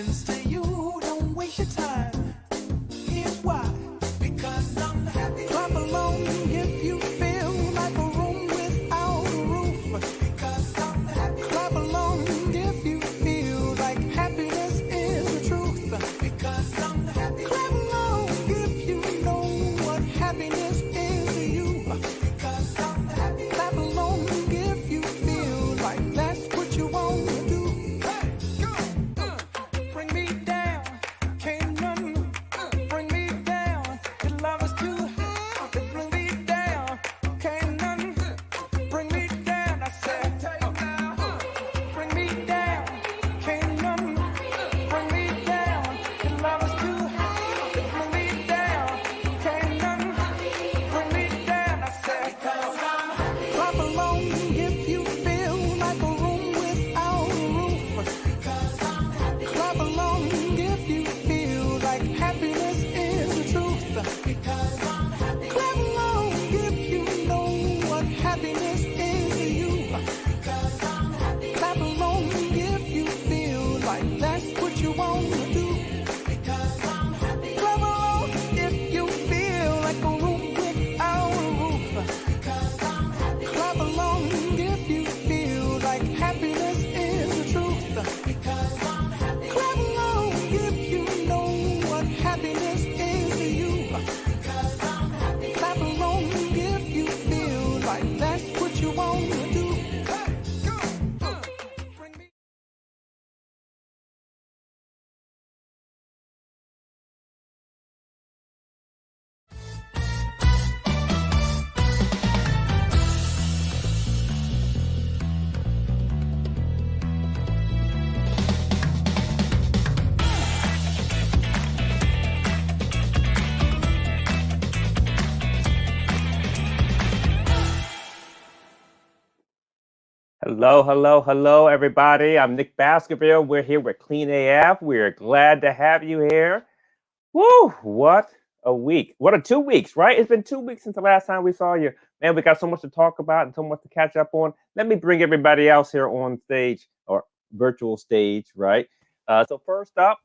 happens to you, don't waste your time. Here's why. Because I'm happy. Clap along if you feel like a room without a roof. Because I'm happy. Clap along if you feel like happiness is the truth. Because I'm happy. Clap along if you know what happiness is to you. Because I'm happy. Clap along if you feel like that's what you want to do. Bring me down, can't none bring me down. Your love is too high. Bring me down, can't none bring me down. I said, bring me down, can't none bring me down. Your love is too high. Bring me down, can't none bring me down. I said, clap along if you feel like a room without a roof. Clap along if you feel like happiness is the truth. Because I'm happy. Clap along if you know what happiness is to you. Because I'm happy. Clap along if you feel like that's what you want to do. Because I'm happy. Clap along if you feel like a room without a roof. Because I'm happy. Clap along if you feel like happiness is the truth. Because I'm happy. Clap along if you know what happiness is to you. Because I'm happy. Clap along if you feel like that's what you want to do. Bring me. Hello, hello, hello, everybody. I'm Nick Baskerville. We're here with Clean AF. We're glad to have you here. Woo! What a week. What a 2 weeks, right? It's been 2 weeks since the last time we saw you. Man, we got so much to talk about and so much to catch up on. Let me bring everybody else here on stage or virtual stage, right? So first up,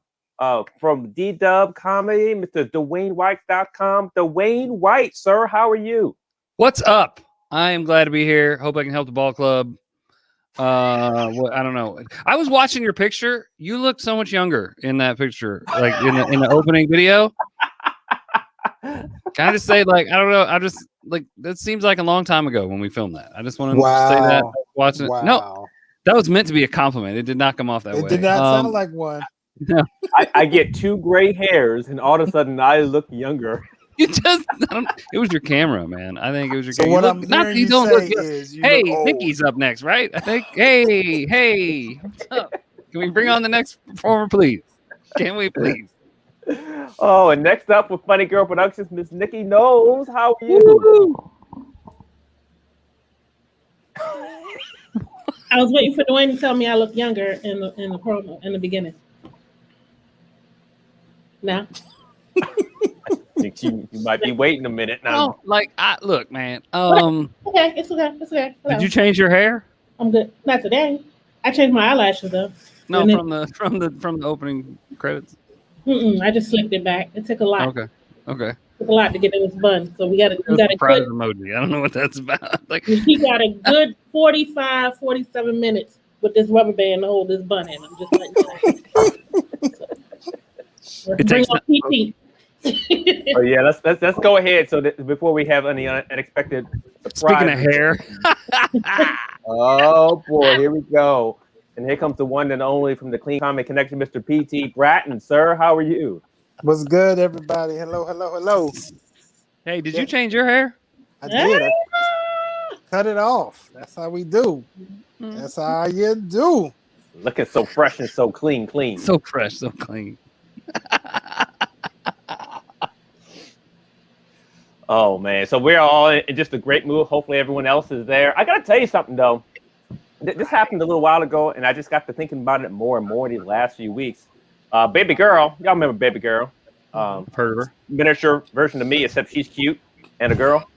from DDub Comedy, Mr. DewayneWhite.com. Dewayne White, sir, how are you? What's up? I am glad to be here. Hope I can help the ball club. I don't know. I was watching your picture. You look so much younger in that picture, like in the opening video. Can I just say, like, I don't know. I just like that seems like a long time ago when we filmed that. I just want to say that. Watching it. No, that was meant to be a compliment. It did not come off that way. It did not sound like one. No. I get 2 gray hairs, and all of a sudden I look younger. You just, it was your camera, man. I think it was your camera. What I'm hearing you say is, hey, Nickie's up next, right? I think. Hey, what's up? Can we bring on the next performer, please? Can we, please? Oh, and next up with Funny Girl Productions, Miss Nikkie Knowles. How are you? I was waiting for Dwayne to tell me I look younger in the promo in the beginning. Now. I think you might be waiting a minute now. Oh, like look, man. Okay, it's okay. Hello. Did you change your hair? I'm good. Not today. I changed my eyelashes though. No, from the opening credits. I just slicked it back. It took a lot. Okay. It took a lot to get it bun. So we got a good emoji. I don't know what that's about. Like he got a good 45, 47 minutes with this rubber band to hold this bun in. I'm just letting you know. Let's bring on PT. Oh yeah, let's go ahead. So that before we have any unexpected surprises. Speaking of hair, oh boy, here we go. And here comes the one and only from the Clean Comedy Connection, Mr. PT Bratton. Sir, how are you? What's good, everybody? Hello. Hey, did you change your hair? I did. I cut it off. That's how we do. That's how you do. Looking so fresh and so clean. So fresh, so clean. Oh man, so we're all in just a great mood. Hopefully everyone else is there. I gotta tell you something though. This happened a little while ago, and I just got to thinking about it more and more these last few weeks. Baby girl, y'all remember Baby Girl? Heard of her. Miniature version of me, except she's cute and a girl.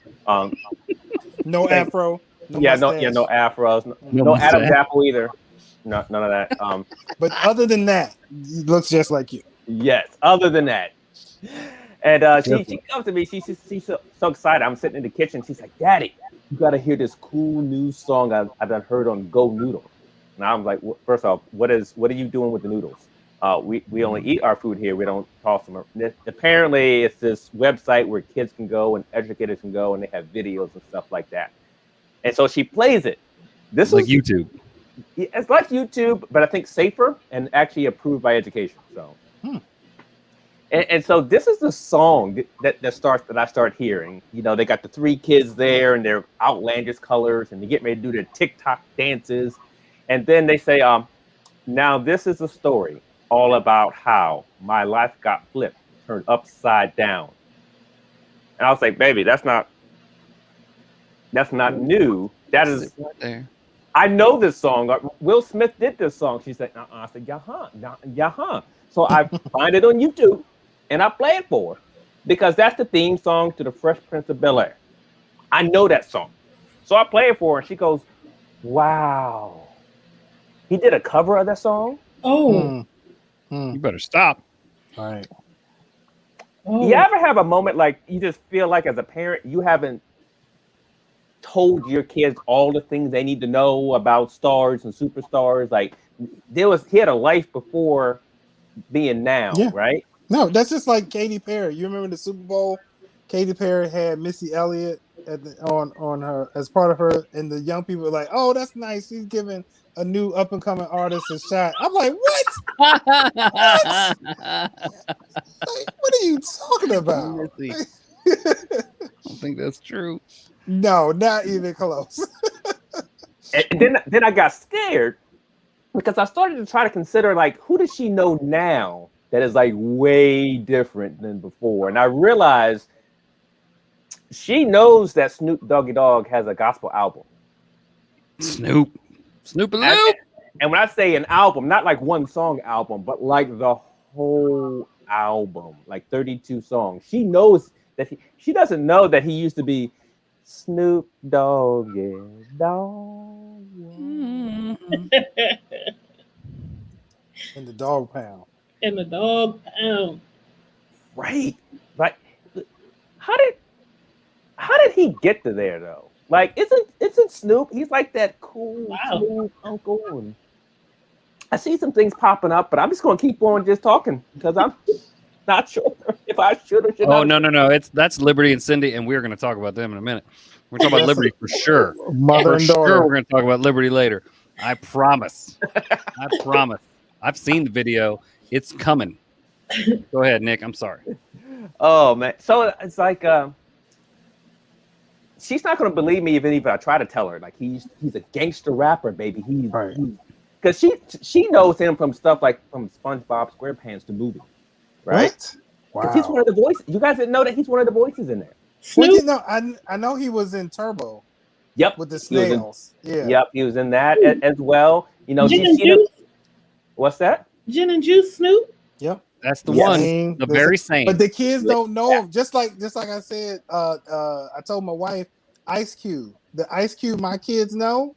No afro. No afros. No Adam's apple either. none of that. But other than that, he looks just like you. Yes. Other than that, and she comes to me. She's so excited. I'm sitting in the kitchen. She's like, "Daddy, you got to hear this cool new song I've done heard on Go Noodle." And I'm like, first off, what are you doing with the noodles? We only eat our food here. We don't toss them. Apparently, it's this website where kids can go and educators can go, and they have videos and stuff like that. And so she plays it. This is like YouTube. It's like YouTube, but I think safer and actually approved by education. So, and so this is the song that I start hearing. You know, they got the 3 kids there, and their outlandish colors, and they get ready to do their TikTok dances, and then they say, "Now this is a story all about how my life got flipped, turned upside down." And I was like, "Baby, that's not new. That is right there. I know this song. Will Smith did this song." She said, I said, "Yeah." So I find it on YouTube and I play it for her because that's the theme song to the Fresh Prince of Bel-Air. I know that song. So I play it for her and she goes, "Wow. He did a cover of that song?" Oh. You better stop. All right. Oh. You ever have a moment like you just feel like as a parent, you haven't told your kids all the things they need to know about stars and superstars? Like he had a life before being now, right? No, that's just like Katy Perry. You remember the Super Bowl? Katy Perry had Missy Elliott on her as part of her, and the young people were like, "Oh, that's nice. She's giving a new up and coming artist a shot." I'm like, "What? What? Like, what are you talking about?" I don't think that's true. No, not even close. And then I got scared because I started to try to consider, like, who does she know now that is like way different than before? And I realized she knows that Snoop Doggy Dogg has a gospel album. Snoop and Loop. And when I say an album, not like one song album, but like the whole album, like 32 songs. She knows that she doesn't know that he used to be Snoop Doggy Dogg. In the dog pound. In the dog pound. Right. Like, how did he get to there though? Like, isn't Snoop? He's like that cool smooth uncle. And I see some things popping up, but I'm just gonna keep on just talking because I'm not sure if I should or should not. Oh no! That's Liberty and Cindy, and we're going to talk about them in a minute. We're talking about Liberty for sure. Mother and daughter. Sure, we're going to talk about Liberty later. I promise. I promise. I've seen the video. It's coming. Go ahead, Nick. I'm sorry. Oh man, so it's like she's not going to believe me even if I try to tell her. Like he's a gangster rapper, baby. Because she knows him from stuff like from SpongeBob SquarePants the movie, right? Wow. He's one of the voices. You guys didn't know that he's one of the voices in there. Well, you know, I know he was in Turbo. Yep. With the snails. Yep, he was in that as well. You know, what's that? Gin and Juice Snoop. Yep. That's the one. The very same. But the kids don't know him. Just like I said, I told my wife, Ice Cube. The Ice Cube my kids know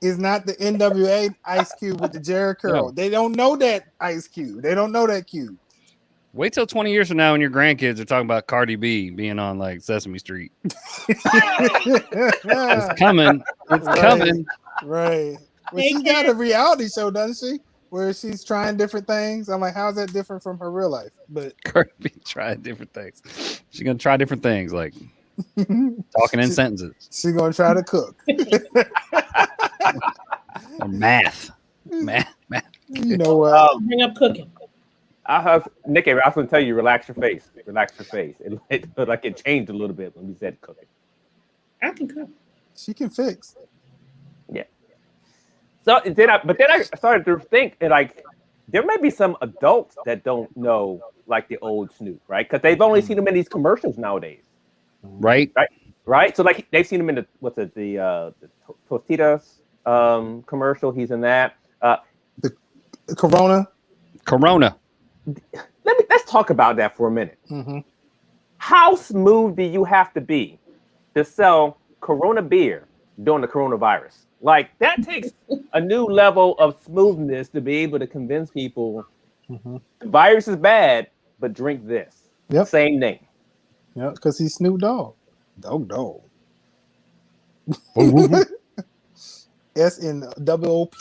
is not the NWA Ice Cube with the Jerry curl. No. They don't know that Ice Cube. They don't know that Cube. Wait till 20 years from now when your grandkids are talking about Cardi B being on like Sesame Street. It's coming. It's coming. Right. Well, she's got a reality show, doesn't she? Where she's trying different things. I'm like, how's that different from her real life? But Cardi B trying different things. She's gonna try different things, like talking in sentences. She's gonna try to cook. Or math. You know what? Bring up cooking. Nikki, I was going to tell you, relax your face. Relax your face. It changed a little bit when we said cooking. I can cook. She can fix. Yeah. So then I started to think like there may be some adults that don't know like the old Snoop, right? Because they've only seen him in these commercials nowadays. Right. So like they've seen him in the Tostitos commercial. He's in that. The Corona. Let's talk about that for a minute. Mm-hmm. How smooth do you have to be to sell Corona beer during the coronavirus? Like that takes a new level of smoothness to be able to convince people the virus is bad, but drink this. Yep. Same name. Yeah, because he's Snoop Dogg. Dog. SNOOP.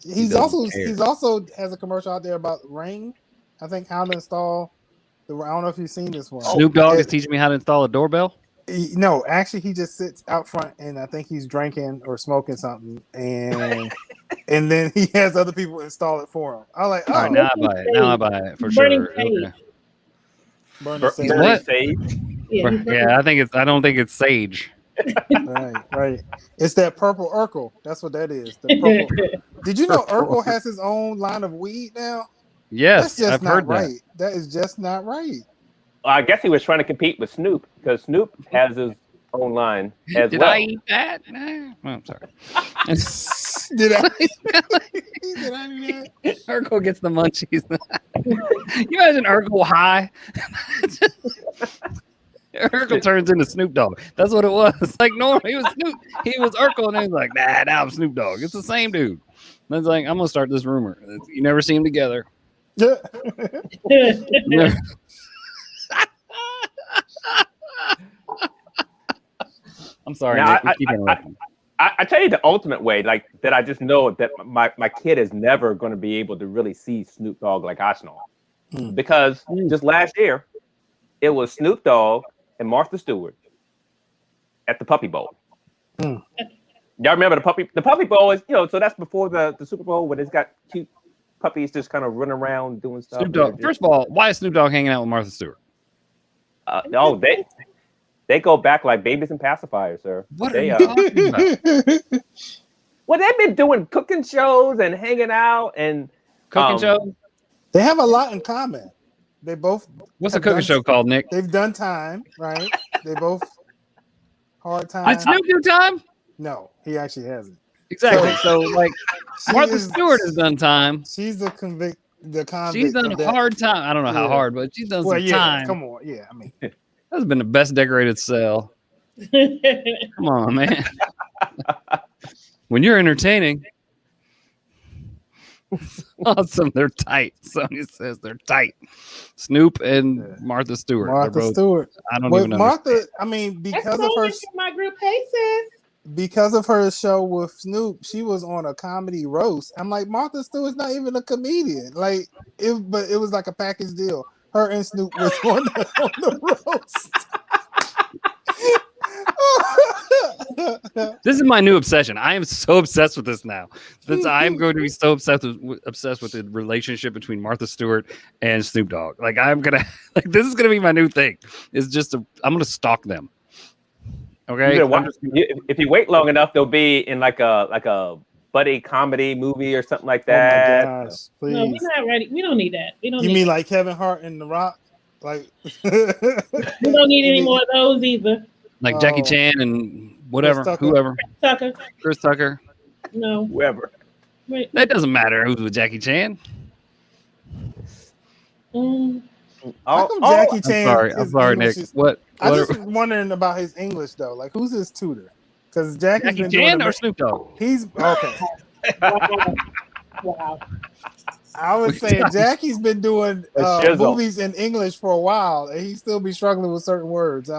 He's also has a commercial out there about Ring. I think how to install. I don't know if you've seen this one. Snoop Dogg is teaching me how to install a doorbell. No, actually, he just sits out front, and I think he's drinking or smoking something, and then he has other people install it for him. I'm like, oh, All right, now I buy it for Burning sure. sage. Okay. Burning sage. What? Yeah, Yeah, I don't think it's sage. Right. It's that purple Urkel. That's what that is. The purple. Did you know Urkel has his own line of weed now? Yes, That's just I've not heard right. That is just not right. I guess he was trying to compete with Snoop because Snoop has his own line as Did well. I eat that? No. Oh, I'm sorry. Did I? Did I do that? Urkel gets the munchies. You imagine Urkel high? Urkel turns into Snoop Dogg. That's what it was. Like, no, he was Snoop. He was Urkel, and he was like, nah, now I'm Snoop Dogg. It's the same dude. And it's like, I'm going to start this rumor. You never see them together. Never. I'm sorry, Now, Nick. Keep interrupting. I tell you the ultimate way, like that I just know that my kid is never going to be able to really see Snoop Dogg like I know. Because just last year, it was Snoop Dogg and Martha Stewart at the Puppy Bowl. Y'all remember the Puppy Bowl is, so that's before the Super Bowl when it's got cute puppies just kind of running around doing stuff. Snoop Dogg. First of all, why is Snoop Dogg hanging out with Martha Stewart? No, they go back like babies and pacifiers, sir. What are you talking about? Well, they've been doing cooking shows and hanging out and Cooking show? They have a lot in common. They both. What's the cooking show called, Nick? They've done time, right? They both hard time. Did Snoop do time? No, he actually hasn't. Exactly. So like, Martha Stewart Stewart has done time. She's the convict. She's done of a hard time. I don't know how hard, but she's done some time. Come on, yeah. I mean, That's been the best decorated cell. Come on, man. When you're entertaining, awesome. They're tight. Somebody says they're tight. Snoop and Martha Stewart. Martha Stewart. I don't But even know. Martha, I mean, because of her, my group paces. because of her show with Snoop, she was on a comedy roast. I'm like, Martha Stewart's not even a comedian. Like, but it was like a package deal. Her and Snoop was on the roast. This is my new obsession. I am so obsessed with this now. I'm going to be so obsessed with the relationship between Martha Stewart and Snoop Dogg. Like this is gonna be my new thing. It's just I'm gonna stalk them. Okay. If you wait long enough, they'll be in like a buddy comedy movie or something like that. Oh my gosh, please. No, we're not ready. We don't need that. We don't. You need mean that. like Kevin Hart and The Rock? Like We don't need any more of those either. Like Jackie Chan and whatever, whoever. Chris Tucker. No. Whoever. Wait. That doesn't matter who's with Jackie Chan. How come Jackie Chan? I'm sorry, Nick. What? I just wondering about his English though. Like, who's his tutor? Because Jackie Chan or Snoop Dogg? He's okay. Wow. I was saying Jackie's been doing movies in English for a while, and he still be struggling with certain words.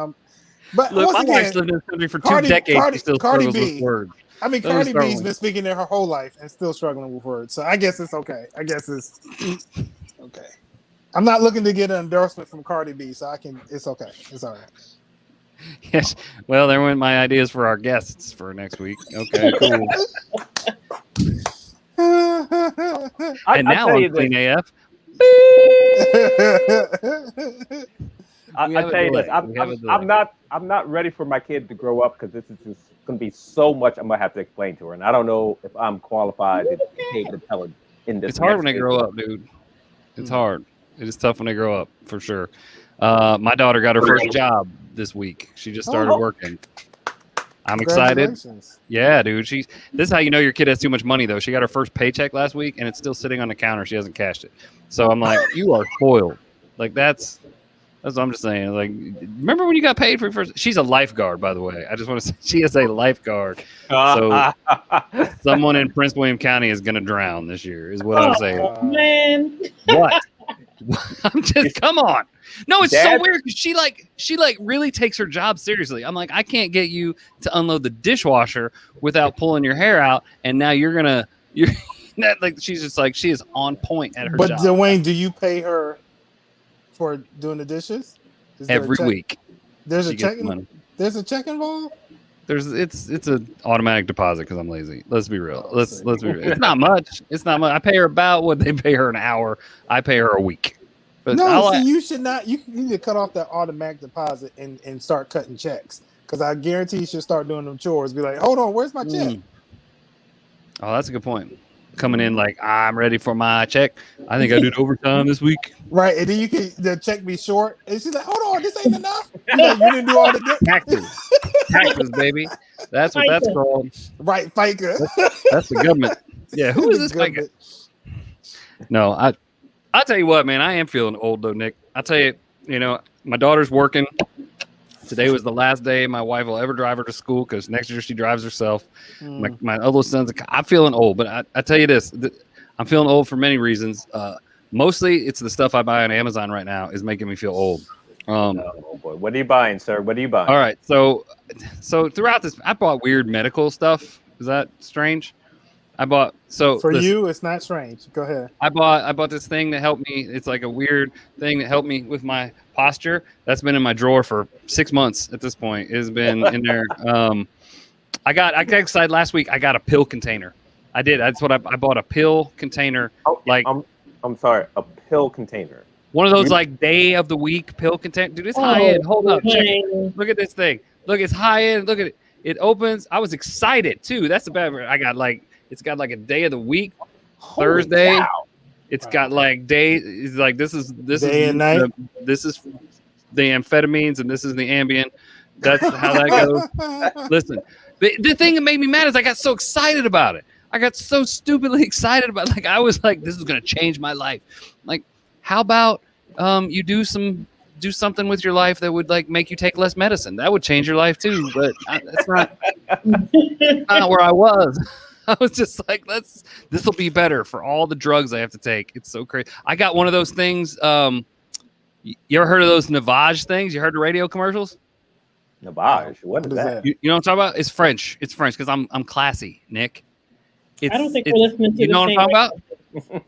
But look, once my again, wife's lived in this country for 2 decades. She still struggles with words. I mean, Cardi B's been speaking there her whole life and still struggling with words. So I guess it's okay. Okay. I'm not looking to get an endorsement from Cardi B, so it's okay. It's all right. Yes. Well, there went my ideas for our guests for next week. Okay, cool. And now on Clean AF. I tell you this, I'm not ready for my kid to grow up because this is just going to be so much I'm going to have to explain to her, and I don't know if I'm qualified to be able to tell her in this. It's hard when they grow up, dude. It's hard. It is tough when they grow up, for sure. My daughter got her first job this week. She just started working. I'm excited. Yeah, dude. This is how you know your kid has too much money, though. She got her first paycheck last week, and it's still sitting on the counter. She hasn't cashed it. So I'm like, you are spoiled. Like, that's That's what I'm just saying. Like, remember when you got paid for your first? She's a lifeguard, by the way. I just want to say she is a lifeguard. So someone in Prince William County is going to drown this year, is what I'm saying. Man. What? I'm just come on. No, it's Dad? so weird because she really takes her job seriously. I'm like, I can't get you to unload the dishwasher without pulling your hair out, and now you're like she's just like she is on point at her But job. Dwayne, do you pay her for doing the dishes? Is there a Every check? week. There's She a gets check. money. There's a check involved. It's an automatic deposit because I'm lazy. Let's be real. Let's be real. It's not much. It's not much. I pay her about what they pay her an hour. I pay her a week. But No, see, you should not. You need to cut off that automatic deposit and start cutting checks. Because I guarantee she'll start doing them chores. Be like, hold on, where's my check? Oh, that's a good point. Coming in like I'm ready for my check. I think I did overtime this week. Right, and then the check be short, and she's like, hold on, this ain't enough. Like, you didn't do all the Taxes, baby. That's what that's called. Right, FICA. That's the government. Yeah, who is this FICA? No, I'll tell you what, man. I am feeling old though, Nick. I'll tell you, my daughter's working. Today was the last day my wife will ever drive her to school because next year she drives herself. My other son's, I'm feeling old, but I tell you this, I'm feeling old for many reasons. Mostly it's the stuff I buy on Amazon right now is making me feel old. Oh boy, what are you buying, sir? What are you buying? All right, so throughout this, I bought weird medical stuff. Is that strange? You, it's not strange. Go ahead. I bought this thing that helped me. It's like a weird thing that helped me with my posture. That's been in my drawer for 6 months at this point. It has been in there. I got excited last week. I got a pill container. I did. That's what I bought, a pill container. I'm sorry, a pill container. One of those like day of the week pill container. Dude, it's high end. Hold up. Check it. Look at this thing. Look, it's high end. Look at it. It opens. I was excited too. That's the bad part. It's got like a day of the week, Thursday. Wow. It's got like day. It's like this is day and night. This is the amphetamines and this is the Ambien. That's how that goes. Listen, the thing that made me mad is I got so excited about it. I got so stupidly excited about it. Like I was like, this is gonna change my life. Like, how about you do something with your life that would like make you take less medicine? That would change your life too. But it's not where I was. I was just like, this will be better for all the drugs I have to take. It's so crazy. I got one of those things. You ever heard of those Navage things? You heard the radio commercials? Navage? What is that? You know what I'm talking about? It's French. It's French because I'm classy, Nick. I don't think we're listening to you know the what I'm same talking about?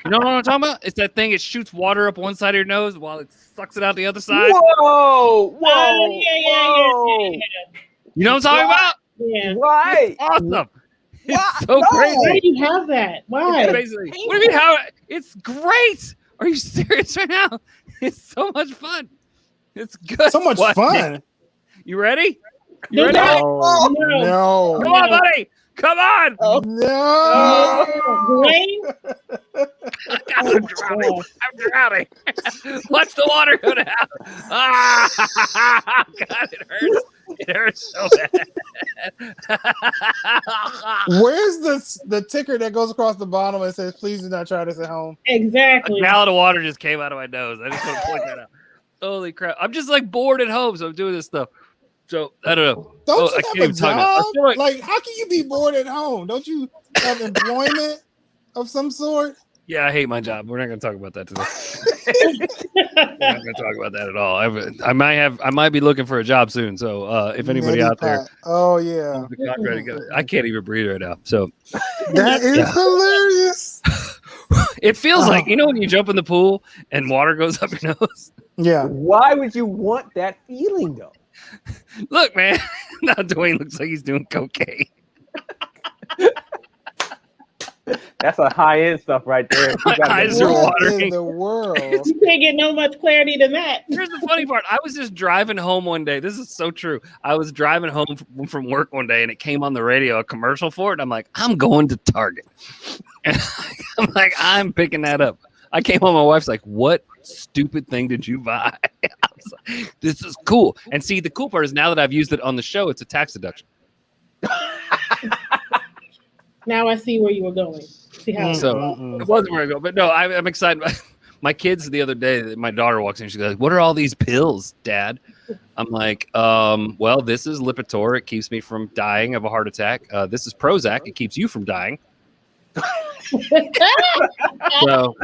You know what I'm talking about? It's that thing. It shoots water up one side of your nose while it sucks it out the other side. Whoa! Yeah. You know what I'm talking about? Yeah. Why? It's awesome. It's What? so No. crazy. Why do you have that? Why? It's basically, what do you mean? How? It's great. Are you serious right now? It's so much fun. It's good. So much What? fun. You ready? You ready? No. No. Come on, buddy. Come on. No. Dwayne? I'm drowning. I'm drowning. Watch the water go down. Ah, God, it hurts. It hurts so bad. Where's the ticker that goes across the bottom and says, please do not try this at home? Exactly. A gallon of water just came out of my nose. I just want to point that out. Holy crap. I'm just like bored at home, so I'm doing this stuff. So, I don't know. Don't I you can't have a even talk now. I job? feel like- Like, how can you be bored at home? Don't you have employment of some sort? Yeah, I hate my job. We're not going to talk about that today. We're not going to talk about that at all. I might be looking for a job soon. So if anybody Neti out there, pot. Oh yeah, I can't even breathe right now. So that is hilarious. it feels like, when you jump in the pool and water goes up your nose. Yeah. Why would you want that feeling though? Look, man. Now Dwayne looks like he's doing cocaine. That's a high-end stuff right there. My eyes are What watering. in the world? You can't get no much clarity than that. Here's the funny part. I was just driving home one day. This is so true. I was driving home from work one day and it came on the radio, a commercial for it. I'm like, I'm going to Target. And I'm like, I'm picking that up. I came home. My wife's like, what stupid thing did you buy? I was like, this is cool. And see, the cool part is now that I've used it on the show, it's a tax deduction. Now I see where you were going. See how So it wasn't where I go. But no, I'm excited. My kids the other day, my daughter walks in, she's like, "What are all these pills, Dad?" I'm like, well, this is Lipitor. It keeps me from dying of a heart attack. This is Prozac. It keeps you from dying. So,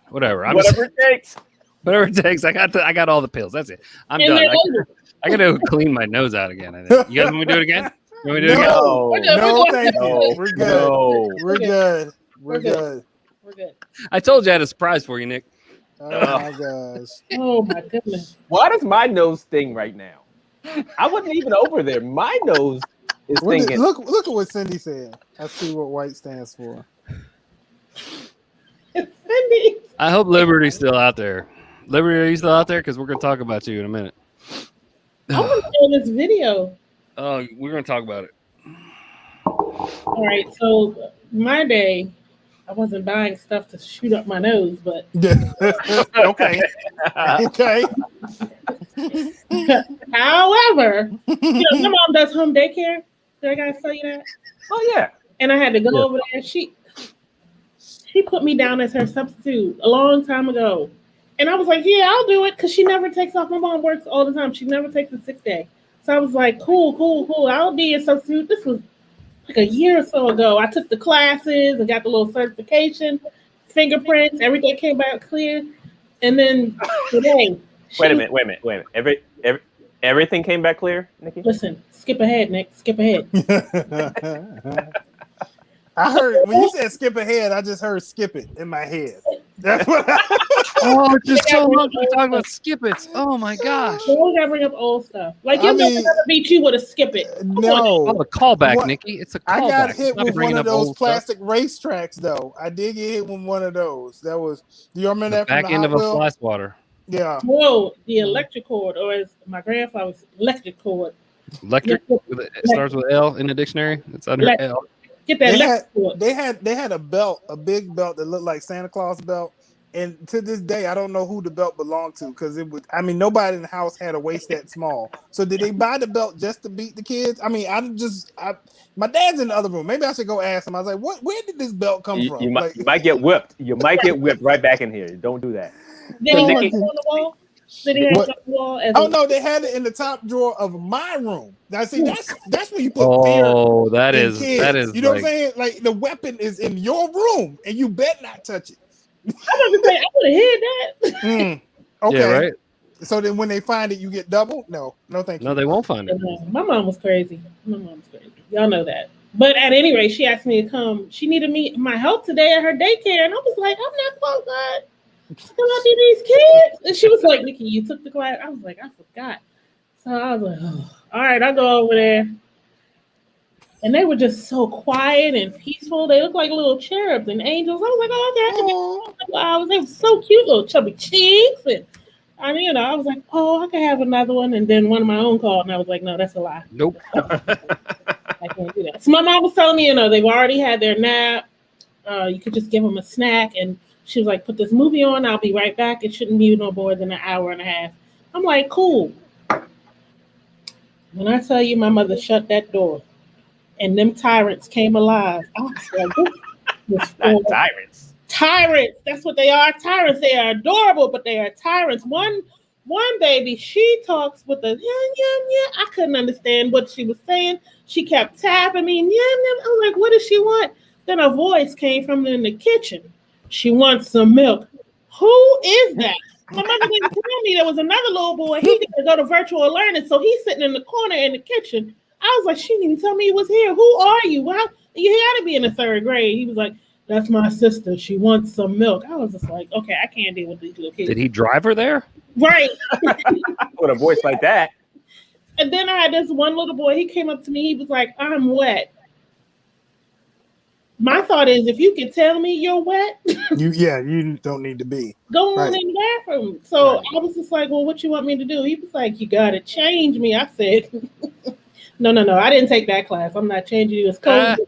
whatever. Whatever it takes. Whatever it takes. I got all the pills. That's it. I'm And done. they're over. I got to clean my nose out again. I think. You guys want me to do it again? You want me to do it again? No. We're good. No, thank No. you. We're good. No. We're good. We're We're good. good. We're good. I told you I had a surprise for you, Nick. Oh my gosh. Oh my goodness. Why does my nose sting right now? I wasn't even over there. My nose is stinging. Look at what Cindy said. I see what white stands for. Cindy. I hope Liberty's still out there. Liberty, are you still out there? Because we're going to talk about you in a minute. I want to show this video. Oh, we're going to talk about it. All right. So my day, I wasn't buying stuff to shoot up my nose, but Okay. Okay. however, my mom does home daycare. Did I guys tell you that? Oh yeah. And I had to go over there. She put me down as her substitute a long time ago. And I was like, yeah, I'll do it, because she never takes off. My mom works all the time. She never takes a sick day. So I was like, cool. I'll be a substitute. This was like a year or so ago. I took the classes and got the little certification, fingerprints, everything came back clear. And then today. Wait a minute. Everything came back clear, Nikki? Listen, skip ahead, Nick. Skip ahead. I heard when you said skip ahead, I just heard skip it in my head. That's what Oh, it's just so much we're talking about skip it. Oh my gosh. You always gotta bring up old stuff. Like you never beat you with a skip it. Come on. no. Oh, a callback, What- Nikki. It's a callback. I got hit It's not with bringing one of up those old stuff. plastic racetracks, though. I did get hit with one of those. That was. Do you remember that? Back from the end of Hot a Wheel? fly swatter. Yeah. Whoa, the electric cord, or as my grandfather was, electric cord. Electric. It starts with L in the dictionary. It's under Electric. L. Get that They electric cord. they had a belt, a big belt that looked like Santa Claus belt. And to this day, I don't know who the belt belonged to, because it was. I mean, nobody in the house had a waist that small. So did they buy the belt just to beat the kids? I mean, my dad's in the other room. Maybe I should go ask him. I was like, where did this belt come from? You Like, might get whipped. You might get whipped right back in here. Don't do that. Did he have Nikki- it on the wall? Did he have What? it on the wall? As oh a- no, they had it in the top drawer of my room. Now see, that's where you put fear. Oh, that in is kids. that is. You know like, what I'm saying? Like the weapon is in your room, and you bet not touch it. I was about to say, I would have hid that. Okay. Yeah, right. So then when they find it, you get double? No, thank you. No, they won't find it. My mom was crazy. Y'all know that. But at any rate, she asked me to come. She needed my help today at her daycare, and I was like, I'm not qualified to come out to these kids. And she was like, Nikki, you took the class. I was like, I forgot. So I was like, oh, all right, I'll go over there. And they were just so quiet and peaceful. They looked like little cherubs and angels. I was like, oh, okay, I can be flowers. They were so cute, little chubby cheeks. And I mean, I was like, oh, I could have another one. And then one of my own called, and I was like, no, that's a lie. Nope. I can't do that. So my mom was telling me, they've already had their nap. You could just give them a snack. And she was like, put this movie on. I'll be right back. It shouldn't be no more than an hour and a half. I'm like, cool. When I tell you my mother shut that door and them tyrants came alive, I was like, this Not tyrants. Tyrants. That's what they are. Tyrants. They are adorable, but they are tyrants. One baby, she talks with a yeah. I couldn't understand what she was saying. She kept tapping me. Yeah. I was like, what does she want? Then a voice came from in the kitchen. She wants some milk. Who is that? My mother didn't tell me there was another little boy. He didn't go to virtual learning, so he's sitting in the corner in the kitchen. I was like, she didn't even tell me he was here. Who are you? Well, you had to be in the third grade. He was like, that's my sister. She wants some milk. I was just like, okay, I can't deal with these little kids. Did he drive her there? Right. With a voice like that. And then I had this one little boy. He came up to me. He was like, I'm wet. My thought is, if you can tell me you're wet, you don't need to be. go on Right. in the bathroom. So Right. I was just like, well, what you want me to do? He was like, you got to change me. I said, no. I didn't take that class. I'm not changing you. It's cold.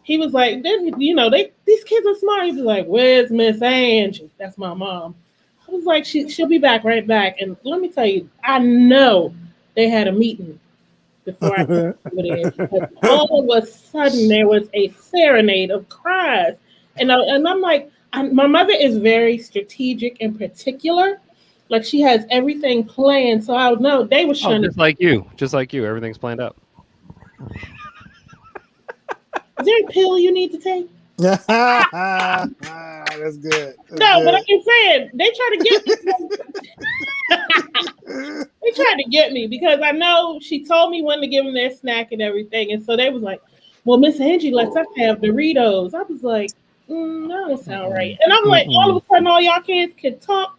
He was like, then these kids are smart. He was like, where's Miss Angie? That's my mom. I was like, she'll be back back. And let me tell you, I know they had a meeting before I came over there. But all of a sudden, there was a serenade of cries. And I'm like, My mother is very strategic and particular. Like she has everything planned. So I know they were trying just like you. Everything's planned out. Is there a pill you need to take? That's good. But I'm saying they try to get me. They tried to get me because I know she told me when to give them their snack and everything, and so they was like, "Well, Miss Angie lets us have Doritos." I was like, "That don't sound right." And I'm like, all of a sudden, all y'all kids can talk.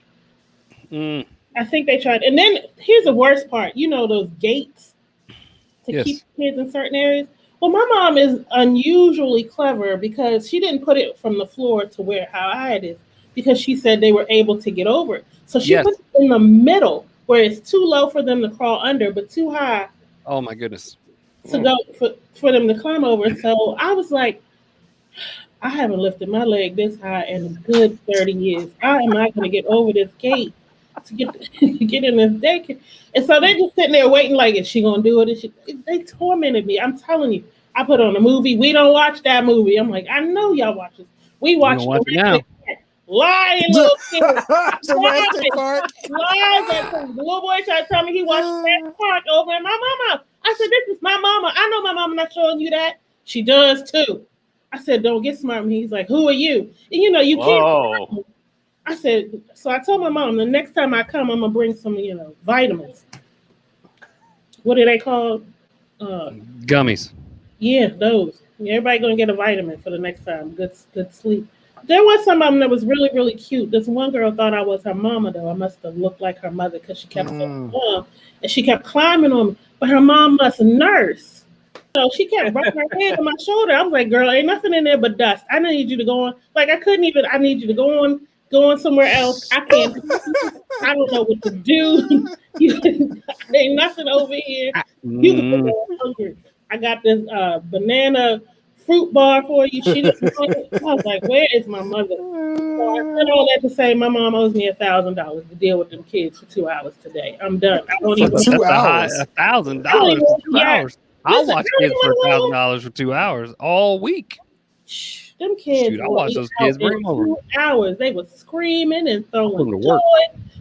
I think they tried. And then here's the worst part. You know those gates to keep kids in certain areas. Well, my mom is unusually clever because she didn't put it from the floor to where how high it is because she said they were able to get over it. So she put it in the middle where it's too low for them to crawl under, but too high. Oh my goodness. To go for them to climb over. So I was like, I haven't lifted my leg this high in a good 30 years. I am not going to get over this gate to get in this daycare. And so they just sitting there waiting like, is she going to do it? They tormented me. I'm telling you. I put on a movie. We don't watch that movie. I'm like, I know y'all watch this. We watch it now. Lying little kids. Jurassic Park. Lying. The little boy tried to tell me he watched Jurassic Park over at my mama. I said, this is my mama. I know my mama not showing you that. She does too. I said, don't get smart. And he's like, who are you? And you know, you can't. I said, so I told my mom, the next time I come, I'm going to bring some, vitamins. What are they called? Gummies. Yeah, those. Everybody going to get a vitamin for the next time. Good sleep. There was some of them that was really, really cute. This one girl thought I was her mama, though. I must have looked like her mother because she kept saying, and she kept climbing on me. But her mom must nurse. So she kept rubbing her head on my shoulder. I was like, girl, ain't nothing in there but dust. I need you to go on. Like, I need you to go on somewhere else. I can't. I don't know what to do. Ain't nothing over here. You can go hungry. I got this banana fruit bar for you. She didn't want it. I was like, where is my mother? So I said all that to say my mom owes me $1,000 to deal with them kids for 2 hours today. I'm done. I don't even 2 hours. $1,000 for 2 hours. I'll watch kids for $1,000 for 2 hours all week. Them kids. Shoot, I'll watch those kids bring them over. 2 hours. They were screaming and throwing toys.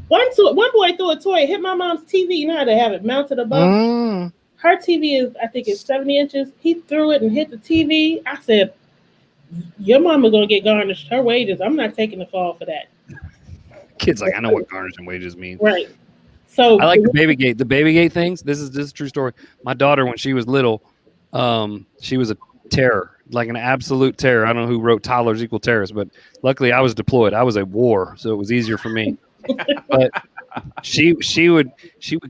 One boy threw a toy, hit my mom's TV. You know how they have it mounted above? Her TV is, I think it's 70 inches. He threw it and hit the TV. I said, your mama going to get garnished her wages. I'm not taking the fall for that. Kid's like, I know what garnishing wages mean. Right. So I like the baby gate things. This is a true story. My daughter, when she was little, she was a terror, like an absolute terror. I don't know who wrote Toddlers Equal Terrorists, but luckily I was deployed. I was at war, so it was easier for me. But she would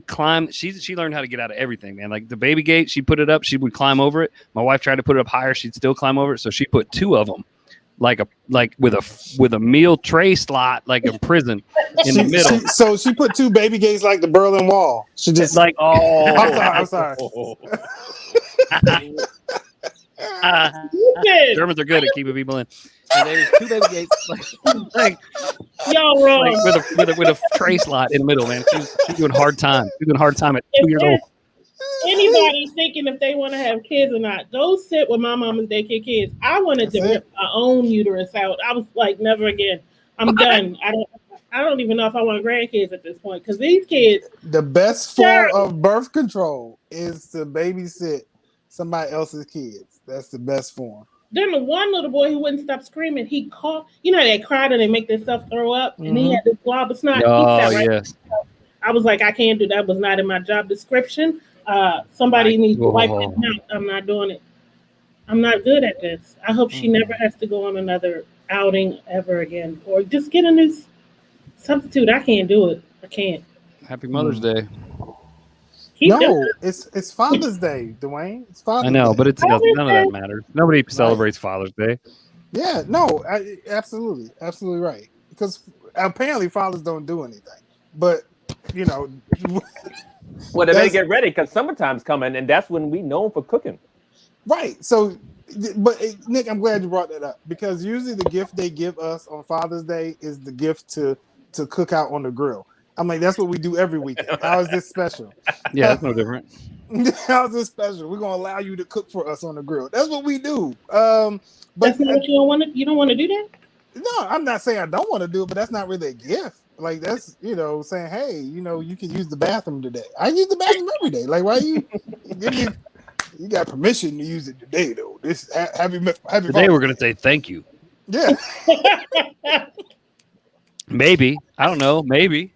climb. She learned how to get out of everything, man. Like the baby gate, she put it up. She would climb over it. My wife tried to put it up higher. She'd still climb over it. So she put 2 of them, like with a meal tray slot, like a prison in the middle. So she put 2 baby gates like the Berlin Wall. She just like I'm sorry. Germans are good at keeping people in. And there's 2 baby gates, like y'all wrong. Like with a tray slot in the middle, man. She's doing hard time. She's doing hard time at 2 years old. Anybody thinking if they want to have kids or not, go sit with my mama's daycare kids. I wanted to rip my own uterus out. I was like, never again. I'm done. I don't even know if I want grandkids at this point because these kids. The best form of birth control is to babysit somebody else's kids. That's the best form. Then the one little boy who wouldn't stop screaming, he called. You know, they cried and they make themselves throw up, and he had this blob of snot. Yes. I was like, I can't do that. Was not in my job description. Somebody needs to wipe it out. I'm not doing it. I'm not good at this. I hope she never has to go on another outing ever again, or just get a new substitute. I can't do it. I can't. Happy Mother's Day. It's Father's Day, Dwayne. It's Father's Day. I know, but none of that matters. Nobody celebrates Father's Day. Yeah, no, absolutely right. Because apparently fathers don't do anything. But well, they better get ready because summertime's coming, and that's when we known for cooking. Right. So, but Nick, I'm glad you brought that up because usually the gift they give us on Father's Day is the gift to cook out on the grill. I'm like, that's what we do every weekend. How is this special? Yeah, that's no different. How is this special? We're gonna allow you to cook for us on the grill. That's what we do. But that's not what you don't want to. You don't want to do that. No, I'm not saying I don't want to do it, but that's not really a gift. Like that's saying, hey, you can use the bathroom today. I use the bathroom every day. Like why you give me? You got permission to use it today though. This happy Today we're gonna say thank you. Yeah. Maybe I don't know. Maybe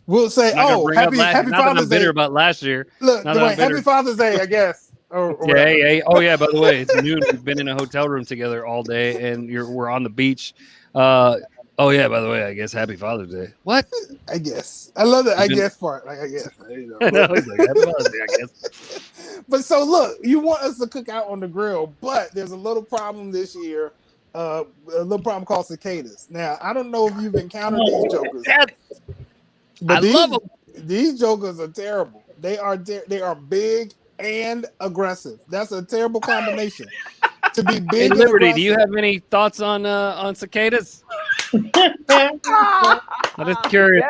We'll say, happy Father's Day. Bitter about last year. Look, Dwayne, happy Father's Day, I guess. Yeah. Oh yeah. By the way, it's noon. We've been in a hotel room together all day, and we're on the beach. Oh yeah. By the way, I guess happy Father's Day. What? I guess. I love the I guess part. Like I guess. No, he's like, happy Father's Day, I guess. But so look, you want us to cook out on the grill, but there's a little problem this year. A little problem called cicadas. Now I don't know if you've encountered these jokers. But love them. These jokers are terrible. They are big and aggressive. That's a terrible combination. To be big. Hey, Liberty, do you have any thoughts on cicadas? I'm just curious.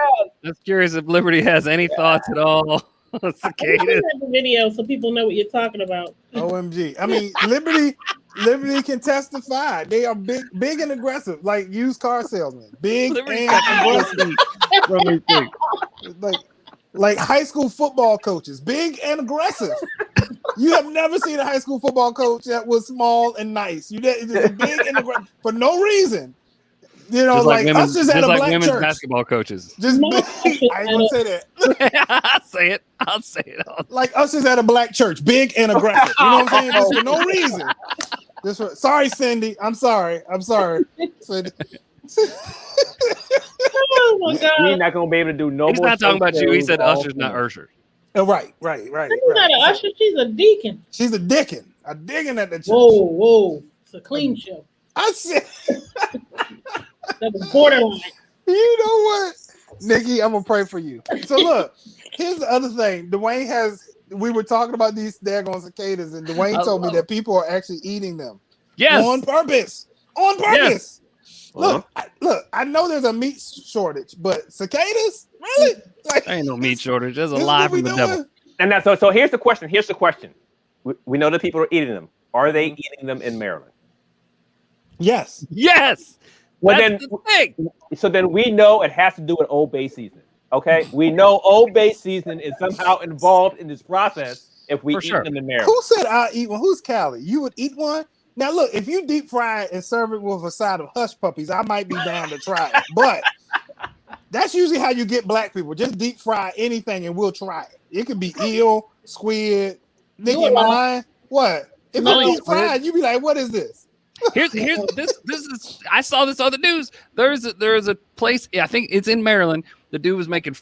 Just curious if Liberty has any thoughts at all on cicadas. The video so people know what you're talking about. OMG! I mean, Liberty can testify. They are big and aggressive, like used car salesmen. Big Liberty and aggressive. Like high school football coaches, big and aggressive. You have never seen a high school football coach that was small and nice. It's just big and aggressive for no reason. Just like ushers at a black women's church. Basketball coaches. Just big. I ain't gonna say that. I'll say it. Like ushers at a black church, big and aggressive. You know what I'm saying? Just for no reason. Sorry, Cindy. I'm sorry. Cindy. Oh my God. We're not gonna be able to do no He's more. not talking about you. He said all ushers, not Ursher. Oh, right. She's not an usher. She's a deacon. She's a deacon. A deacon at the church. Whoa. It's a clean show. I said That was borderline. You know what, Nikki? I'm gonna pray for you. So look, here's the other thing. Dwayne we were talking about these daggone cicadas, and Dwayne told me that people are actually eating them. Yes. On purpose. Yes. Uh-huh. Look, I know there's a meat shortage, but cicadas? Really? Like, There ain't no meat shortage. There's a lie from the devil. And that's so here's the question. We know that people are eating them. Are they eating them in Maryland? Yes. Well, That's the thing. So then we know it has to do with Old Bay seasoning. Okay, we know Old Bay seasoning is somehow involved in this process. If we eat them in Maryland, who said I'll eat one? Who's Callie? You would eat one? Now look, if you deep fry it and serve it with a side of hush puppies, I might be down to try it. But that's usually how you get black people. Just deep fry anything and we'll try it. It could be eel, squid. Nikki, am I lying? What? If it's deep fried, you be like, what is this? Here's this is I saw this on the news. There's a place, I think it's in Maryland. The dude was making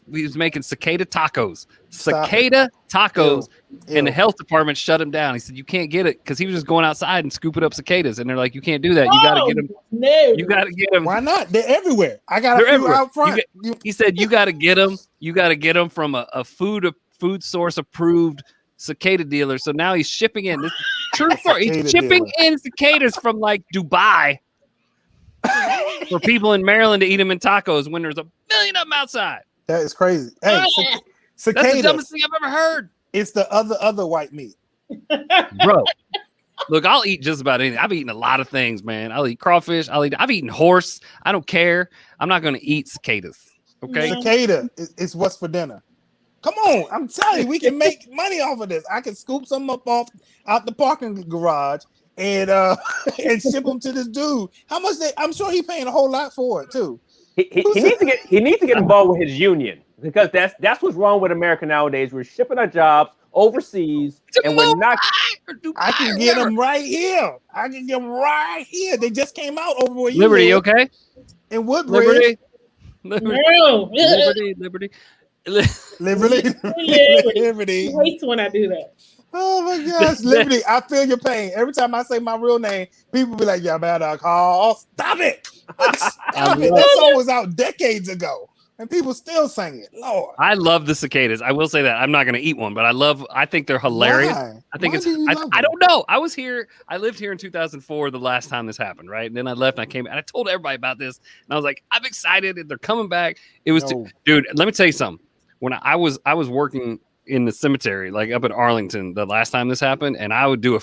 cicada tacos. And the health department shut him down. He said you can't get it because he was just going outside and scooping up cicadas, and they're like, you can't do that. You gotta get them. No. You gotta get them. Why not? They're everywhere. I got a few out front. He said you gotta get them. You gotta get them from a food source approved cicada dealer. So now he's shipping in. This is true story. He's shipping in cicadas from like Dubai for people in Maryland to eat them in tacos when there's a million of them outside. That is crazy. Hey, cicadas. That's the dumbest thing I've ever heard. It's the other white meat. Bro, look, I'll eat just about anything. I've eaten a lot of things, man. I'll eat crawfish. I've eaten horse. I don't care. I'm not going to eat cicadas. Okay. Cicada is what's for dinner. Come on, I'm telling you, we can make money off of this. I can scoop some up out the parking garage and ship them to this dude. How much I'm sure he's paying a whole lot for it too. He needs to get involved with his union because that's what's wrong with America nowadays. We're shipping our jobs overseas and we're not. I can get them right here. They just came out over where you Liberty, live. Okay? In Woodbridge. Liberty. Liberty. He hates when I do that. Oh my gosh, Liberty! I feel your pain every time I say my real name. People be like, "Yeah, better call. Stop it! Stop it!" That song was out decades ago, and people still sing it. Lord, I love the cicadas. I will say that I'm not going to eat one, but I think they're hilarious. Why? I think I don't know. I was here. I lived here in 2004. The last time this happened, right? And then I left and I came and I told everybody about this, and I was like, I'm excited and they're coming back. It was, dude. Let me tell you something. When I was working in the cemetery, like up in Arlington, the last time this happened, and I would do a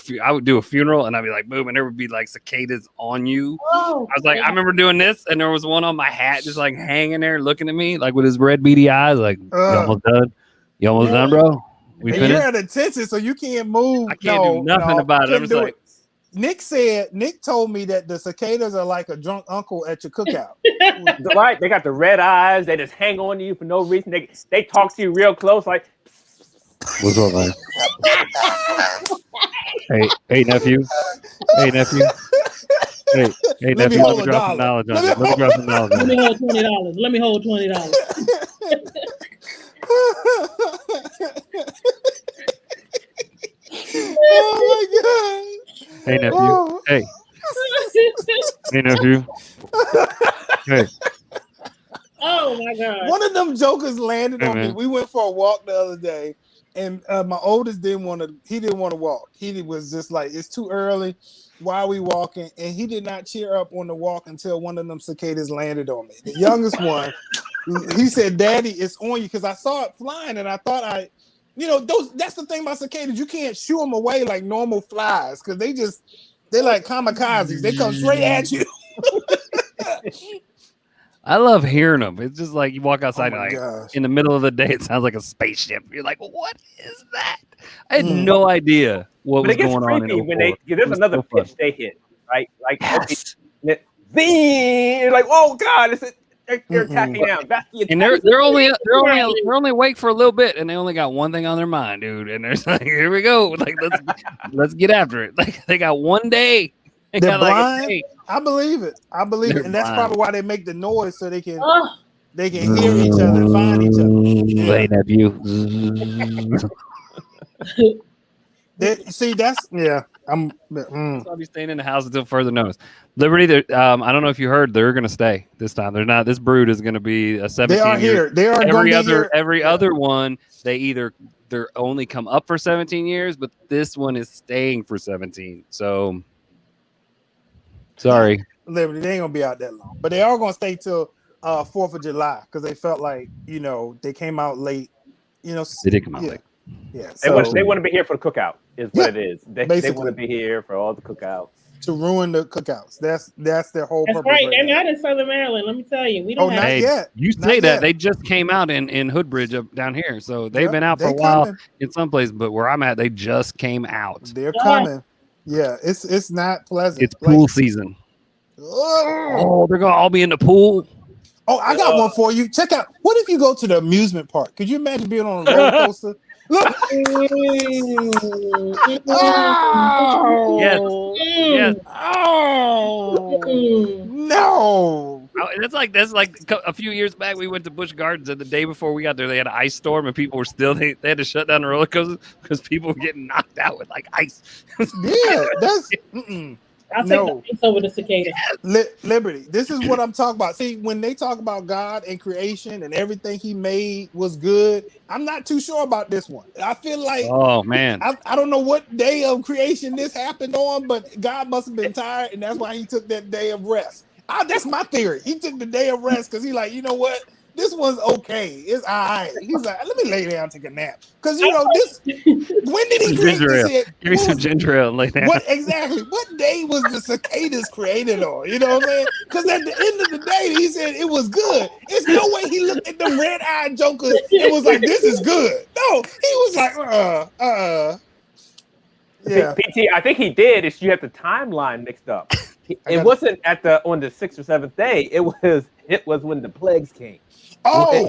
funeral, and I'd be like, boom, and there would be like cicadas on you. Oh, I was like, I remember doing this, and there was one on my hat, just like hanging there, looking at me, like with his red beady eyes, like, you almost done? You almost done, bro? We and finished? you're at attention, so you can't move. I can't do nothing about it. I'm just like, Nick told me that the cicadas are like a drunk uncle at your cookout. Right? They got the red eyes. They just hang on to you for no reason. They talk to you real close, like. what's up, man? Hey, nephew. Hey, nephew. Hey, Let me nephew. hold Let me drop some $1. knowledge on you. Let me drop some knowledge on Let you. me hold $20. Let me hold $20. Oh my god! Hey, nephew. Oh. Hey. Hey, nephew. Hey. Oh my god! One of them jokers landed Hey, on me. man. We went for a walk the other day, and my oldest didn't want to. He didn't want to walk. He was just like, "It's too early. Why are we walking?" And he did not cheer up on the walk until one of them cicadas landed on me. The youngest one, he said, "Daddy, it's on you," because I saw it flying, and I thought that's the thing about cicadas. You can't shoo them away like normal flies because they're like kamikazes. They come straight at you. I love hearing them. It's just like you walk outside Oh my and like gosh. in the middle of the day, it sounds like a spaceship. You're like, what is that? I had no idea what But was it gets going on. creepy In when 04. there's another so fun. pitch they hit, right? Like Yes. you're like, oh god, they're attacking now. That's the And attack. they're only awake for a little bit, and they only got one thing on their mind, dude. And they're like, here we go, like let's get after it. Like they got one day. They They're got like a blind. day. I believe it. They're And that's blind. probably why they make the noise so they can Oh, hear each other and find each other. Hey, nephew. I'm I'll be staying in the house until further notice. Liberty, I don't know if you heard, they're going to stay this time. They're not. This brood is going to be a 17 They are year. here. They are going to be here. Every other one, they're only come up for 17 years, but this one is staying for 17. So, sorry. Liberty, they ain't gonna be out that long, but they are gonna stay till 4th of July because they felt like they came out late. They did come out late. Yeah, They want to be here for the cookout. Is what it is. They basically. want to be here for all the cookouts. to ruin the cookouts. That's their whole that's purpose. right. Right They're now. not in Southern Maryland. Let me tell you, we don't have. Not Hey, yet. you Not say that yet. they just came out in Hoodbridge up down here, so they've Yep, been out for they a while coming. in some places. But where I'm at, they just came out. They're coming. Yeah, it's not pleasant. It's pool season. Oh, they're gonna all be in the pool. Oh, I got one for you. Check out. What if you go to the amusement park? Could you imagine being on a roller coaster? Look. Oh. Yes. Oh. No. That's like a few years back. We went to Busch Gardens, and the day before we got there, they had an ice storm, and people were still they had to shut down the roller coasters because people were getting knocked out with like ice. Yeah, that's. Mm-mm. I'll take No. the ice over the cicada. Liberty. This is what I'm talking about. See, when they talk about God and creation and everything He made was good, I'm not too sure about this one. I feel like, Oh man, I don't know what day of creation this happened on, but God must have been tired, and that's why He took that day of rest. That's my theory. He took the day of rest because He like, you know what? This one's okay. It's all right. He's like, let me lay down and take a nap. Because this. When did He create ginger this? ale. Give me some ginger ale and lay down. What exactly? What day was the cicadas created on? You know what I'm saying? Because at the end of the day, He said it was good. It's no way He looked at them red-eyed jokers and was like, "This is good." No, He was like, Yeah. PT, I think He did. It's you have the timeline mixed up. It wasn't on the 6th or 7th day. It was when the plagues came. This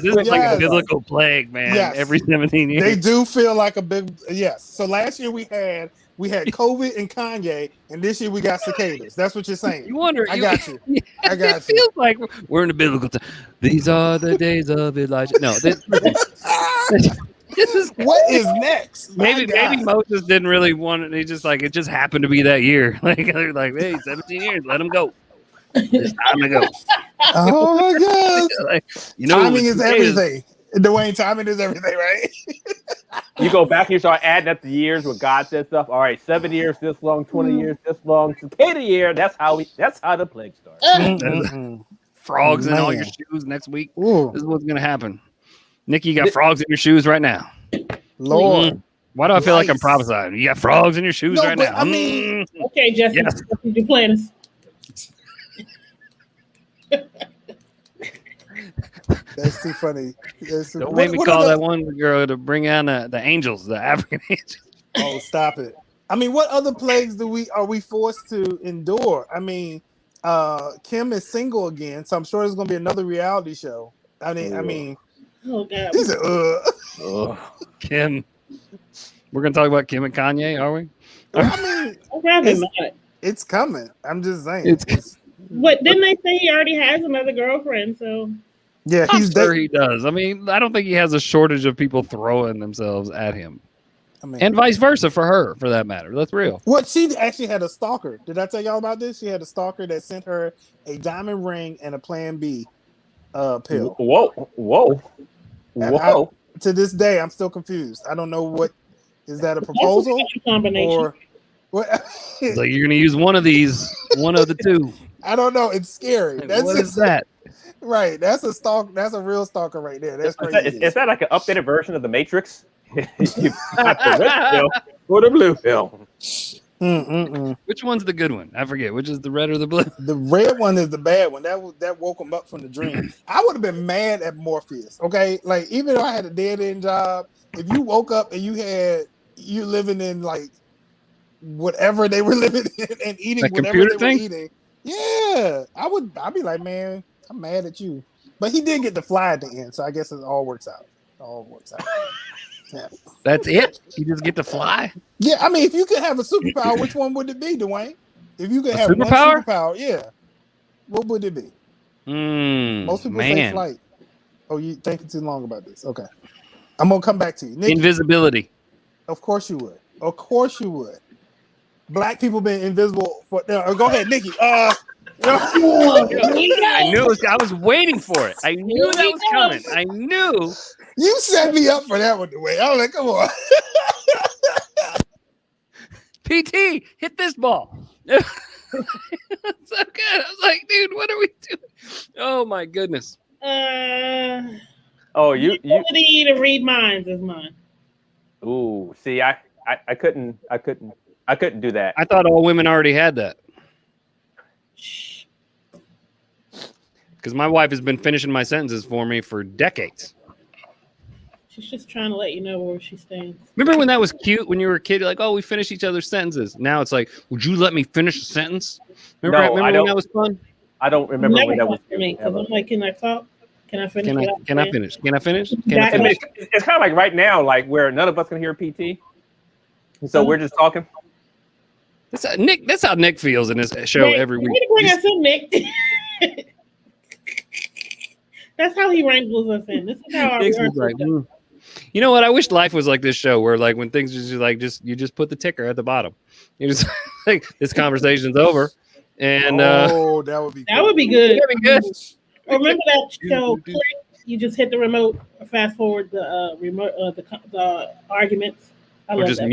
is like a biblical plague, man. Yes. Every 17 years. They do feel like a big yes. So last year we had COVID and Kanye, and this year we got cicadas. That's what you're saying. You wonder. I got you. I got It feels like we're in the biblical time. These are the days of Elijah. No, what is next? Maybe Moses didn't really want it. He just like it just happened to be that year. Like they're like, hey, 17 years, let him go. It's time to go. Oh my God! Like, timing is everything. Dwayne, timing is everything, right? You go back, you start adding up the years where God said stuff. All right, 7 years this long, 20 years this long, cicada year. That's how the plague starts. Frogs in all your shoes next week. Ooh. This is what's gonna happen. Nikki, you got frogs in your shoes right now. Lord. Why do I feel like I'm Nice. prophesying? You got frogs in your shoes No, right but now. I mean- Okay, Jesse, Yes. what did you plan us? That's too funny. That's too, Don't make me what call other- that one girl to bring on the angels, the African angels. Oh, stop it. I mean, what other plagues are we forced to endure? I mean, Kim is single again, so I'm sure there's gonna be another reality show. I mean, Oh God. he said, Kim. We're gonna talk about Kim and Kanye, are we? I mean, I'd rather It's- not. it's coming. I'm just saying. It's- What didn't they say he already has another girlfriend? So yeah, I'm he's sure dating. he does. I mean, I don't think he has a shortage of people throwing themselves at him, I mean, and vice versa for her, for that matter. That's real. what she actually had a stalker. Did I tell y'all about this? She had a stalker that sent her a diamond ring and a Plan B pill. Whoa. To this day, I'm still confused. I don't know what is that a proposal that's a combination. or what? It's like you're gonna use one of these, one of the two. I don't know. It's scary. Like, That's what is that? right. That's a stalk. That's a real stalker right there. That's crazy. Is that like an updated version of the Matrix? You got the red pill or the blue pill. Which one's the good one? I forget. Which is the red or the blue? The red one is the bad one. That woke him up from the dream. I would have been mad at Morpheus. Okay, like even though I had a dead end job, if you woke up and you living in like whatever they were living in and eating That whatever computer they were thing? eating, yeah, I'd be like, man, I'm mad at you. But he did get to fly at the end, so I guess it all works out. It all works out. Yeah. That's it. You just get to fly. Yeah, I mean, if you could have a superpower, which one would it be, Dwayne? If you could A have superpower? one superpower, yeah, what would it be? Most people say Man, flight. Oh, you thinking too long about this? Okay, I'm gonna come back to you, Nikki. invisibility. Of course you would. Of course you would. Black people been invisible for. Go ahead, Nikki. I knew. I was waiting for it. I knew that was coming. I knew. You set me up for that one, Dwayne. I was like, come on. PT, hit this ball. So good. I was like, dude, what are we doing? Oh my goodness. Oh, you. Ability to read minds is mine. Ooh, see, I couldn't do that. I thought all women already had that. Because my wife has been finishing my sentences for me for decades. She's just trying to let you know where she stands. Remember when that was cute when you were a kid? You're like, oh, we finish each other's sentences. Now it's like, would you let me finish a sentence? Remember, No, I when don't. that was fun? I don't remember Never when that was. talk to me because I'm like, can I talk? Can I finish? Can I without saying? finish? Can I finish? Can I Exactly. I mean, finish? it's kind of like right now, like where none of us can hear PT, so we're just talking. That's how Nick feels in his show Wait, every way week. to bring us in, Nick. That's how he wrangles us in. This is how our Nick's rehearsals like, go. You know what? I wish life was like this show where like when things just like you just put the ticker at the bottom. You just like this conversation's over. And oh, that would be That would be good. that'd be good. Remember that show? Click. You just hit the remote. Fast forward the remote. The arguments. I Or love just that.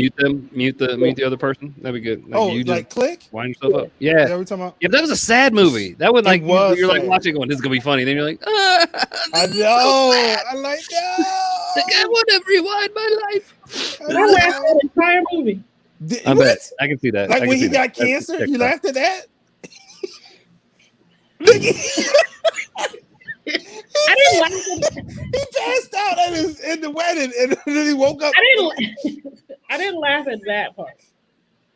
mute the other person. That'd be good. Like, Oh, you like just click? wind yourself up. Yeah, Yeah. we talking about. Yeah, that was a sad movie. That would like was you're like sad. watching going, this is gonna be funny. Then you're like, ah, I this is know. so sad. I like Like, I that. want to rewind my life. I laughed at the entire movie. I bet. I can see that. I Like can when see he that. got That's cancer, TikTok. you laughed at that? Nikki, I didn't laugh at that. he passed out at the wedding and then he woke up. I didn't laugh at that part.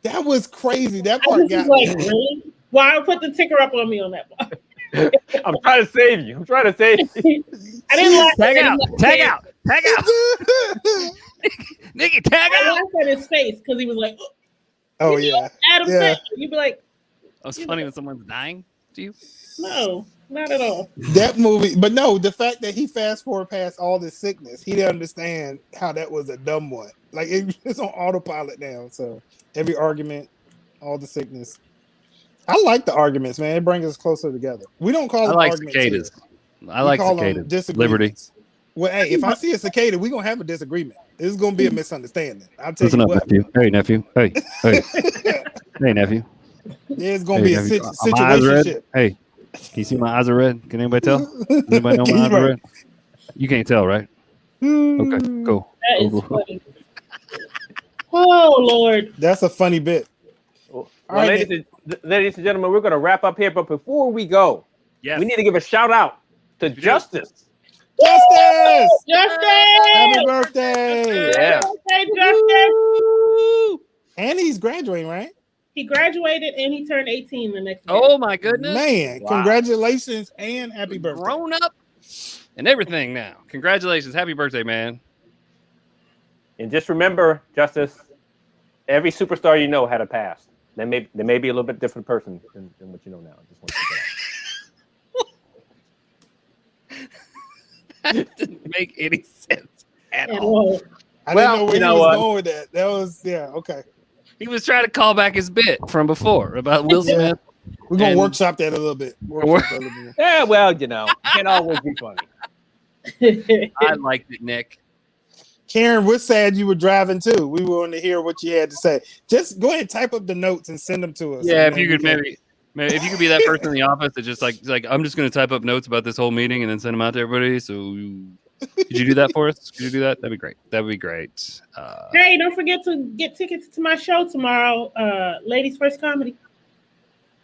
That was crazy. That I part was got just like, me. really? Why put the ticker up on me on that part? I'm trying to save you. I'm trying to save you. I didn't laugh Tag at out. his Tag face. out. Tag out. Nikki, tag I out. laughed at his face because he was like, Oh you know, yeah. Adam Yeah. said, you'd be like, Oh, it's funny when someone's dying to you. no, not at all. That movie, but no, the fact that he fast forward past all this sickness, he didn't understand how that was a dumb one. Like it's on autopilot now. So every argument, all the sickness. I like the arguments, man. It brings us closer together. We don't call I them like arguments cicadas. here. I We like call them cicadas. disagreements. Liberty. Well, hey, if I see a cicada, we're gonna have a disagreement. This is gonna be a misunderstanding. I'll tell Listen you up, what. nephew. Hey, nephew. Hey, hey, hey, nephew. There's gonna Hey, be a nephew. Are my eyes red? situationship. Hey, can you see my eyes are red? Can anybody tell? Does anybody know my eyes are red? You can't tell, right? Okay, cool. That is Cool. funny. Oh Lord. That's a funny bit. Well, right, ladies and gentlemen, we're going to wrap up here. But before we go, Yes. we need to give a shout out to do. Justice. Justice! Justin! Happy birthday! Yeah. Happy birthday, Justin! And he's graduating, right? He graduated and he turned 18 the next day. Oh my goodness. Man, Wow. congratulations and happy birthday. Grown up and everything now. Congratulations. Happy birthday, man. And just remember, Justice, every superstar you know had a past. They may be a little bit different person than what you know now. I just want to say that. That didn't make any sense at At all. all. I Well, didn't know where you he know was what? going with that. That was, yeah, okay. He was trying to call back his bit from before about Will Yeah. Smith. We're going to And- workshop that a little bit. Workshop that a little bit. Yeah, well, you know, it can't always be funny. I liked it, Nick. Karen, we're sad you were driving too. We wanted to hear what you had to say. Just go ahead and type up the notes and send them to us. Yeah, And if you then could we can- maybe if you could be that person in the office that just like I'm just going to type up notes about this whole meeting and then send them out to everybody. So could you do that for us? Could you do that? That'd be great. That'd be great. Hey, don't forget to get tickets to my show tomorrow, Ladies First Comedy.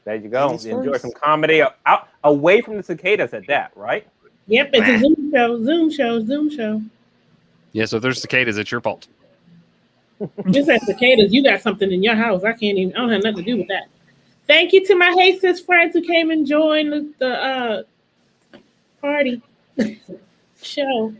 There you go. Ladies Enjoy first. some comedy out away from the cicadas at that, right? Yep, it's a Zoom show. Yeah, so if there's cicadas, it's your fault. Just as cicadas, you got something in your house. I don't have nothing to do with that. Thank you to my Hasis friends who came and joined the party show.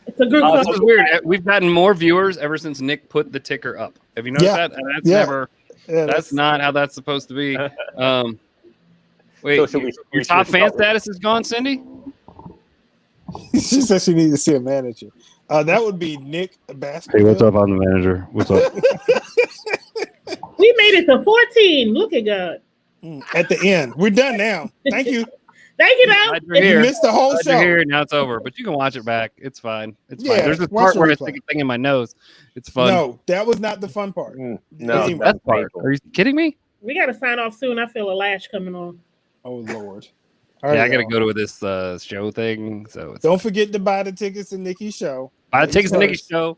It's a group. This is weird. We've gotten more viewers ever since Nick put the ticker up. Have you noticed Yeah. that? And that's Yeah. never. Yeah, That's not how that's supposed to be. Wait, So should we- your we top should fan start with- status is gone, Cindy? she said she needs to see a manager. That would be Nick Baskerville. I'm the manager. What's up? We made it to 14. Look at God. At the end. We're done now. Thank you. Thank you, now. Glad you're You here. missed the whole Glad show. you're here. Now it's over, but you can watch it back. It's fine. It's Yeah, fine. There's this watch part the where I replay. stick a thing in my nose. It's fun. No, that was not the fun part. No, It's That's even- the best part. painful. Are you kidding me? We got to sign off soon. I feel a lash coming on. Oh Lord. Yeah, I got to y'all. go to this show thing. So it's Don't forget to buy the tickets to Nickie's show. buy the tickets to Nickie's first. show.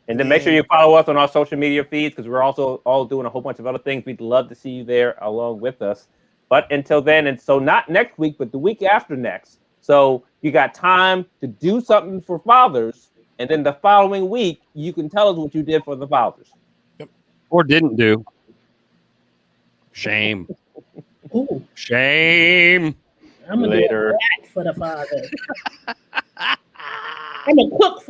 And then make sure you follow us on our social media feeds because we're also all doing a whole bunch of other things. We'd love to see you there along with us. But until then, and so not next week, but the week after next. So you got time to do something for fathers. And then the following week, you can tell us what you did for the fathers. Or didn't do. Shame. Ooh, Shame. I'm going to do Later. that for the father. I'm going to cook for